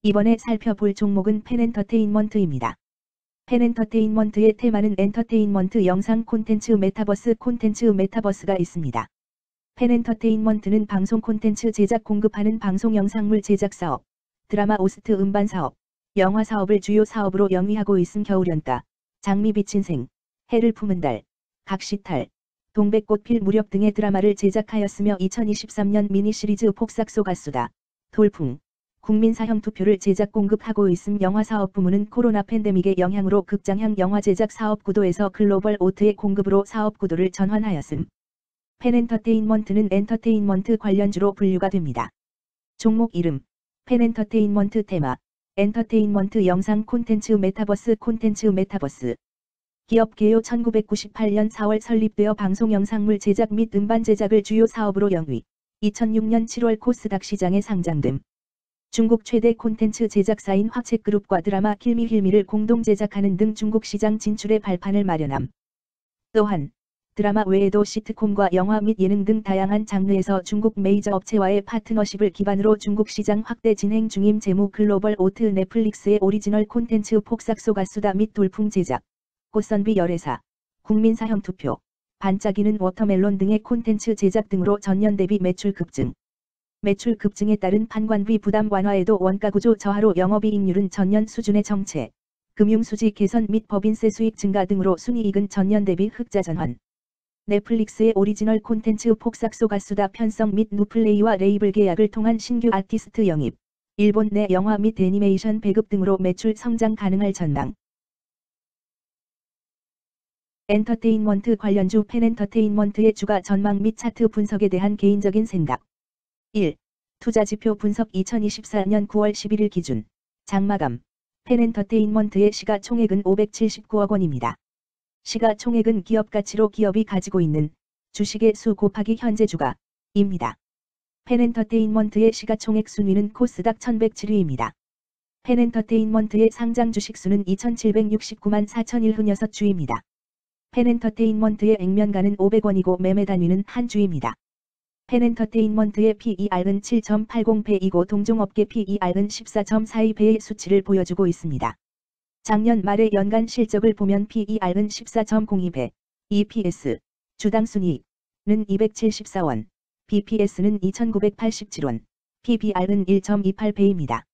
이번에 살펴볼 종목은 펜엔터테인먼트입니다. 펜엔터테인먼트의 테마는 엔터테인먼트 영상 콘텐츠 메타버스가 있습니다. 펜엔터테인먼트는 방송 콘텐츠 제작 공급하는 방송 영상물 제작 사업, 드라마 호스트 음반 사업, 영화 사업을 주요 사업으로 영위하고 있음. 겨울연가, 장미 비친 생, 해를 품은 달, 각시탈, 동백꽃 필 무렵 등의 드라마를 제작하였으며 2023년 미니시리즈 폭삭소 가수다, 돌풍, 국민사형 투표를 제작 공급하고 있음. 영화 사업 부문은 코로나 팬데믹의 영향으로 극장형 영화 제작 사업 구도에서 글로벌 오트의 공급으로 사업 구도를 전환하였음. 펜엔터테인먼트는 엔터테인먼트 관련주로 분류가 됩니다. 종목 이름, 펜엔터테인먼트 테마, 엔터테인먼트 영상 콘텐츠 메타버스. 기업 개요 1998년 4월 설립되어 방송 영상물 제작 및 음반 제작을 주요 사업으로 영위, 2006년 7월 코스닥 시장에 상장됨. 중국 최대 콘텐츠 제작사인 화책그룹과 드라마 킬미힐미를 공동 제작하는 등 중국 시장 진출의 발판을 마련함. 또한 드라마 외에도 시트콤과 영화 및 예능 등 다양한 장르에서 중국 메이저 업체와의 파트너십을 기반으로 중국 시장 확대 진행 중임. 제무 글로벌 오트 넷플릭스의 오리지널 콘텐츠 폭삭소 가수다 및 돌풍 제작, 꽃선비 열애사, 국민사형 투표, 반짝이는 워터멜론 등의 콘텐츠 제작 등으로 전년 대비 매출 급증. 매출 급증에 따른 판관비 부담 완화에도 원가구조 저하로 영업이익률은 전년 수준의 정체, 금융수지 개선 및 법인세 수익 증가 등으로 순이익은 전년 대비 흑자 전환. 넷플릭스의 오리지널 콘텐츠 폭삭소 가수다 편성 및 누플레이와 레이블 계약을 통한 신규 아티스트 영입, 일본 내 영화 및 애니메이션 배급 등으로 매출 성장 가능할 전망. 엔터테인먼트 관련주 펜엔터테인먼트의 주가 전망 및 차트 분석에 대한 개인적인 생각. 1. 투자지표 분석 2024년 9월 11일 기준 장마감 펜엔터테인먼트의 시가총액은 579억 원입니다. 시가총액은 기업가치로 기업이 가지고 있는 주식의 수 곱하기 현재 주가입니다. 펜엔터테인먼트의 시가총액 순위는 코스닥 1107위입니다. 펜엔터테인먼트의 상장 주식수는 2769만 4001흔6주입니다. 펜엔터테인먼트의 액면가는 500원이고 매매 단위는 한 주입니다. 펜엔터테인먼트의 PER은 7.80배이고 동종업계 PER은 14.42배의 수치를 보여주고 있습니다. 작년 말의 연간 실적을 보면 PER은 14.02배, EPS, 주당 순이익은 274원, BPS는 2987원, PBR은 1.28배입니다.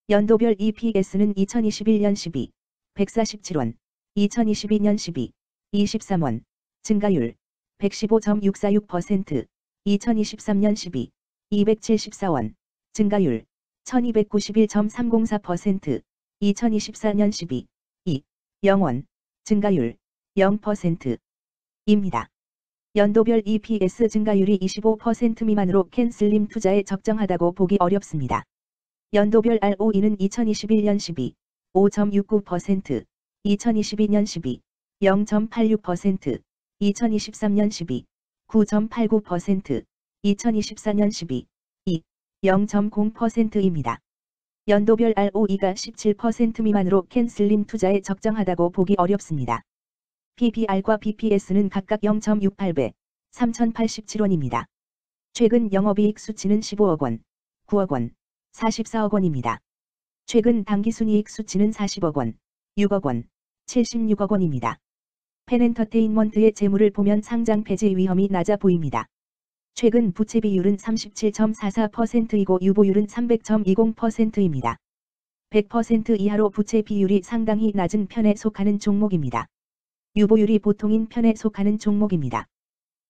연도별 EPS는 2021년 12, 147원, 2022년 12, 23원, 증가율 115.646%, 2023년 12, 274원, 증가율 1291.304%, 2024년 12, 2, 0원, 증가율 0%입니다. 연도별 EPS 증가율이 25% 미만으로 캔슬림 투자에 적정하다고 보기 어렵습니다. 연도별 ROE는 2021년 12, 5.69%, 2022년 12, 0.86%, 2023년 12, 9.89%, 2024년 12, 2, 0.0%입니다. 연도별 ROE가 17% 미만으로 캔슬림 투자에 적정하다고 보기 어렵습니다. PBR과 BPS는 각각 0.68배, 3087원입니다. 최근 영업이익 수치는 15억 원, 9억 원, 44억 원입니다. 최근 당기순이익 수치는 40억 원, 6억 원, 76억 원입니다. 펜엔터테인먼트의 재물을 보면 상장 폐지 위험이 낮아 보입니다. 최근 부채 비율은 37.44%이고 유보율은 300.20%입니다. 100% 이하로 부채 비율이 상당히 낮은 편에 속하는 종목입니다. 유보율이 보통인 편에 속하는 종목입니다.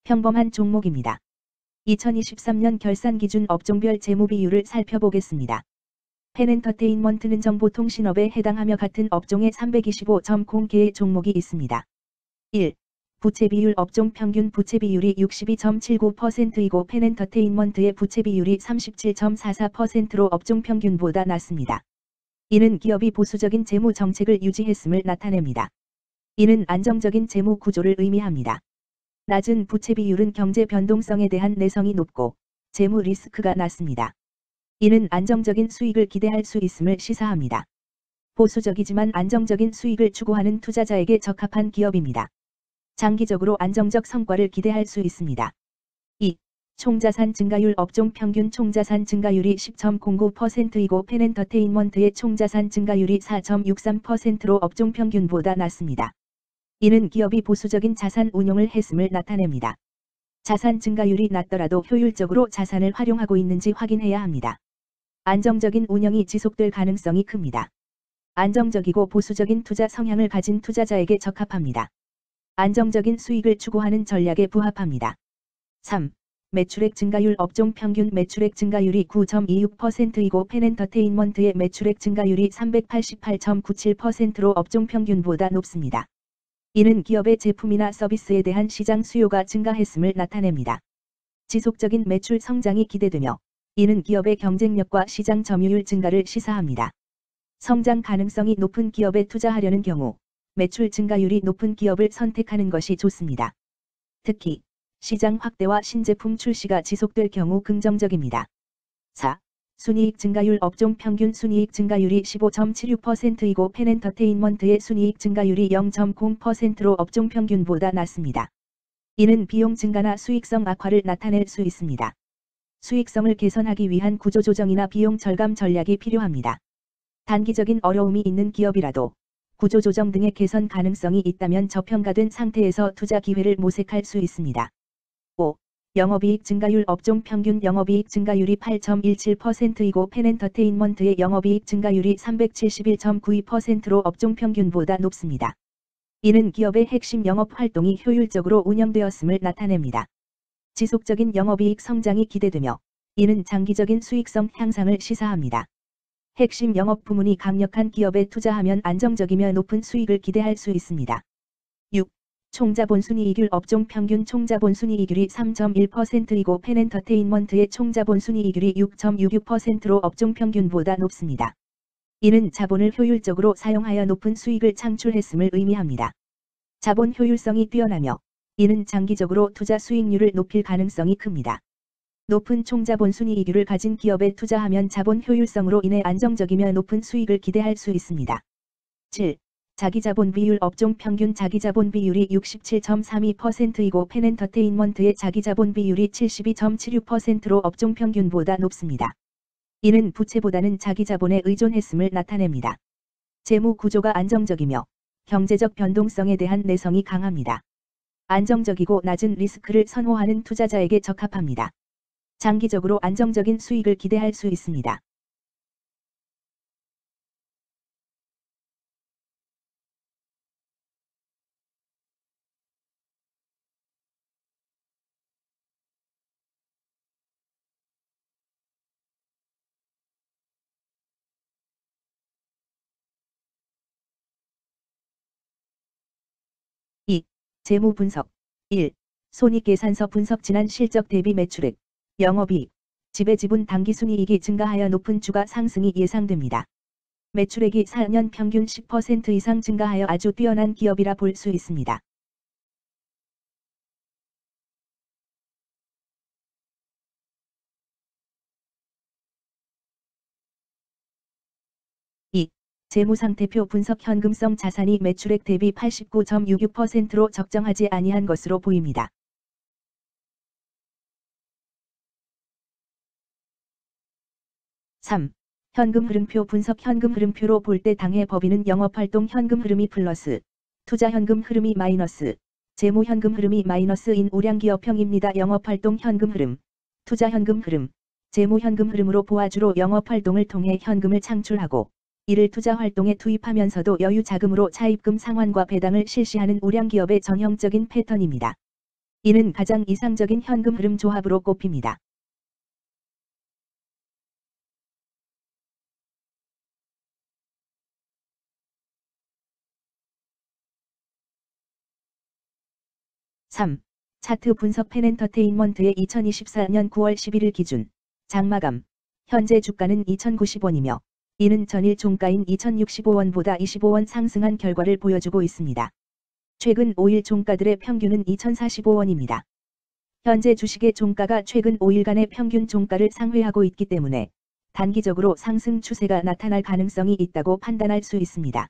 평범한 종목입니다. 2023년 결산 기준 업종별 재무 비율을 살펴보겠습니다. 펜엔터테인먼트는 정보통신업에 해당하며 같은 업종에 325.0개의 종목이 있습니다. 1. 부채 비율 업종 평균 부채 비율이 62.79%이고 펜엔터테인먼트의 부채 비율이 37.44%로 업종 평균보다 낮습니다. 이는 기업이 보수적인 재무 정책을 유지했음을 나타냅니다. 이는 안정적인 재무 구조를 의미합니다. 낮은 부채 비율은 경제 변동성에 대한 내성이 높고 재무 리스크가 낮습니다. 이는 안정적인 수익을 기대할 수 있음을 시사합니다. 보수적이지만 안정적인 수익을 추구하는 투자자에게 적합한 기업입니다. 장기적으로 안정적 성과를 기대할 수 있습니다. 2. 총자산 증가율 업종 평균 총자산 증가율이 10.09%이고 펜엔터테인먼트의 총자산 증가율이 4.63%로 업종 평균보다 낮습니다. 이는 기업이 보수적인 자산 운용을 했음을 나타냅니다. 자산 증가율이 낮더라도 효율적으로 자산을 활용하고 있는지 확인해야 합니다. 안정적인 운영이 지속될 가능성이 큽니다. 안정적이고 보수적인 투자 성향을 가진 투자자에게 적합합니다. 안정적인 수익을 추구하는 전략에 부합합니다. 3. 매출액 증가율 업종 평균 매출액 증가율이 9.26%이고 펜엔터테인먼트의 매출액 증가율이 388.97%로 업종 평균보다 높습니다. 이는 기업의 제품이나 서비스에 대한 시장 수요가 증가했음을 나타냅니다. 지속적인 매출 성장이 기대되며 이는 기업의 경쟁력과 시장 점유율 증가를 시사합니다. 성장 가능성이 높은 기업에 투자하려는 경우 매출 증가율이 높은 기업을 선택하는 것이 좋습니다. 특히 시장 확대와 신제품 출시가 지속될 경우 긍정적입니다. 4. 순이익 증가율 업종 평균 순이익 증가율이 15.76%이고 펜엔터테인먼트의 순이익 증가율이 0.0%로 업종 평균보다 낮습니다. 이는 비용 증가나 수익성 악화를 나타낼 수 있습니다. 수익성을 개선하기 위한 구조조정이나 비용 절감 전략이 필요합니다. 단기적인 어려움이 있는 기업이라도 구조조정 등의 개선 가능성이 있다면 저평가된 상태에서 투자 기회를 모색할 수 있습니다. 5. 영업이익 증가율 업종 평균 영업이익 증가율이 8.17%이고 펜엔터테인먼트의 영업이익 증가율이 371.92%로 업종 평균보다 높습니다. 이는 기업의 핵심 영업 활동이 효율적으로 운영되었음을 나타냅니다. 지속적인 영업이익 성장이 기대되며 이는 장기적인 수익성 향상을 시사합니다. 핵심 영업 부문이 강력한 기업에 투자하면 안정적이며 높은 수익을 기대할 수 있습니다. 6. 총자본순이익률 업종 평균 총자본순이익률이 3.1%이고 펜엔터테인먼트의 총자본순이익률이 6.66%로 업종 평균보다 높습니다. 이는 자본을 효율적으로 사용하여 높은 수익을 창출했음을 의미합니다. 자본 효율성이 뛰어나며 이는 장기적으로 투자 수익률을 높일 가능성이 큽니다. 높은 총자본순이익률을 가진 기업에 투자하면 자본 효율성으로 인해 안정적이며 높은 수익을 기대할 수 있습니다. 7. 자기자본 비율 업종 평균 자기자본 비율이 67.32%이고 펜엔터테인먼트의 자기자본 비율이 72.76%로 업종 평균보다 높습니다. 이는 부채보다는 자기자본에 의존했음을 나타냅니다. 재무 구조가 안정적이며 경제적 변동성에 대한 내성이 강합니다. 안정적이고 낮은 리스크를 선호하는 투자자에게 적합합니다. 장기적으로 안정적인 수익을 기대할 수 있습니다. 재무 분석 1. 손익계산서 분석 지난 실적 대비 매출액, 영업이익, 지배지분 당기순이익이 증가하여 높은 주가 상승이 예상됩니다. 매출액이 4년 평균 10% 이상 증가하여 아주 뛰어난 기업이라 볼 수 있습니다. 재무상태표 분석 현금성 자산이 매출액 대비 89.66%로 적정하지 아니한 것으로 보입니다. 3. 현금 흐름표 분석 현금 흐름표로 볼 때 당해 법인은 영업활동 현금 흐름이 플러스, 투자 현금 흐름이 마이너스, 재무 현금 흐름이 마이너스인 우량기업형입니다. 영업활동 현금 흐름, 투자 현금 흐름, 재무 현금 흐름으로 보아주로 영업활동을 통해 현금을 창출하고 이를 투자 활동에 투입하면서도 여유 자금으로 차입금 상환과 배당을 실시하는 우량기업의 전형적인 패턴입니다. 이는 가장 이상적인 현금 흐름 조합으로 꼽힙니다. 차트 분석 펜엔터테인먼트의 2024년 9월 11일 기준 장마감 현재 주가는 2,090원이며 이는 전일 종가인 2,065원보다 25원 상승한 결과를 보여주고 있습니다. 최근 5일 종가들의 평균은 2,045원입니다. 현재 주식의 종가가 최근 5일간의 평균 종가를 상회하고 있기 때문에 단기적으로 상승 추세가 나타날 가능성이 있다고 판단할 수 있습니다.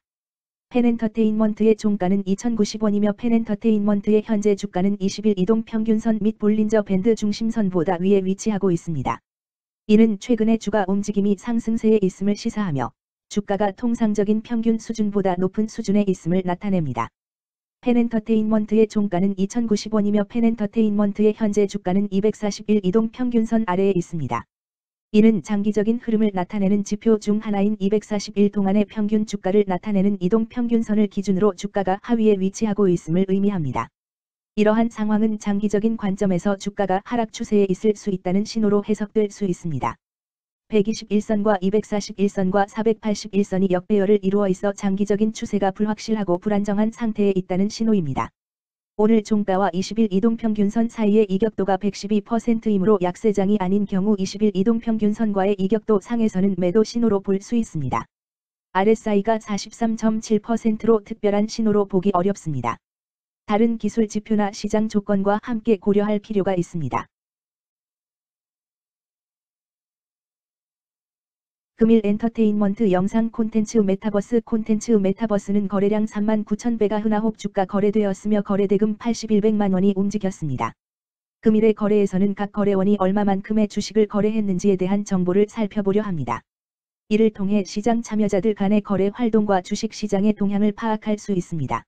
펜엔터테인먼트의 종가는 2,090원이며 펜엔터테인먼트의 현재 주가는 20일 이동 평균선 및 볼린저 밴드 중심선보다 위에 위치하고 있습니다. 이는 최근의 주가 움직임이 상승세에 있음을 시사하며 주가가 통상적인 평균 수준보다 높은 수준에 있음을 나타냅니다. 펜엔터테인먼트의 종가는 2,090원이며 펜엔터테인먼트의 현재 주가는 241 이동 평균선 아래에 있습니다. 이는 장기적인 흐름을 나타내는 지표 중 하나인 241 동안의 평균 주가를 나타내는 이동 평균선을 기준으로 주가가 하위에 위치하고 있음을 의미합니다. 이러한 상황은 장기적인 관점에서 주가가 하락 추세에 있을 수 있다는 신호로 해석될 수 있습니다. 121선과 241선과 481선이 역배열을 이루어 있어 장기적인 추세가 불확실하고 불안정한 상태에 있다는 신호입니다. 오늘 종가와 20일 이동평균선 사이의 이격도가 112%이므로 약세장이 아닌 경우 20일 이동평균선과의 이격도 상에서는 매도 신호로 볼 수 있습니다. RSI가 43.7%로 특별한 신호로 보기 어렵습니다. 다른 기술 지표나 시장 조건과 함께 고려할 필요가 있습니다. 금일 엔터테인먼트 영상 콘텐츠 메타버스는 거래량 39,000배가 흔하홉 주가 거래되었으며 거래대금 8100만 원이 움직였습니다. 금일의 거래에서는 각 거래원이 얼마만큼의 주식을 거래했는지에 대한 정보를 살펴보려 합니다. 이를 통해 시장 참여자들 간의 거래 활동과 주식 시장의 동향을 파악할 수 있습니다.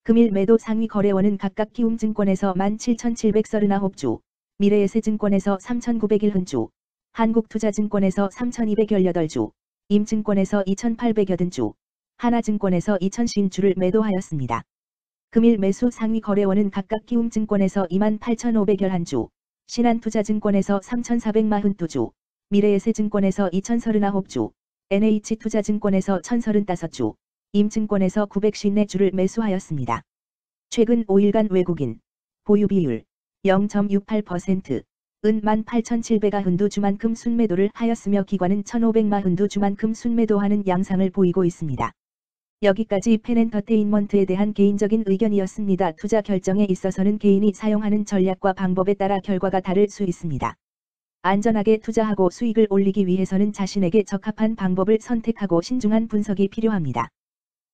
금일 매도 상위 거래원은 각각 키움증권에서 17,739주, 미래에셋증권에서 3,901주, 한국투자증권에서 3,218주, 임증권에서 2,880주, 하나증권에서 2,050주를 매도하였습니다. 금일 매수 상위 거래원은 각각 키움증권에서 28,511주, 신한투자증권에서 3,442주, 미래에셋증권에서 2,039주, NH투자증권에서 1,035주, 임증권에서 954주를 매수하였습니다. 최근 5일간 외국인 보유 비율 0.68%, 은 18,700흔두주만큼 순매도를 하였으며 기관은 1,500흔두주만큼 순매도하는 양상을 보이고 있습니다. 여기까지 펜엔터테인먼트에 대한 개인적인 의견이었습니다. 투자 결정에 있어서는 개인이 사용하는 전략과 방법에 따라 결과가 다를 수 있습니다. 안전하게 투자하고 수익을 올리기 위해서는 자신에게 적합한 방법을 선택하고 신중한 분석이 필요합니다.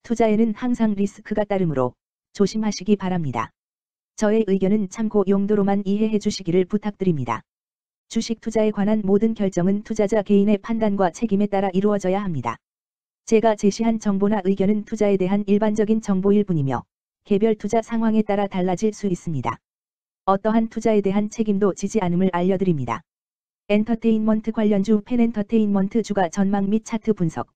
투자에는 항상 리스크가 따르므로 조심하시기 바랍니다. 저의 의견은 참고 용도로만 이해해 주시기를 부탁드립니다. 주식 투자에 관한 모든 결정은 투자자 개인의 판단과 책임에 따라 이루어져야 합니다. 제가 제시한 정보나 의견은 투자에 대한 일반적인 정보일 뿐이며 개별 투자 상황에 따라 달라질 수 있습니다. 어떠한 투자에 대한 책임도 지지 않음을 알려드립니다. 엔터테인먼트 관련주 펜엔터테인먼트 주가 전망 및 차트 분석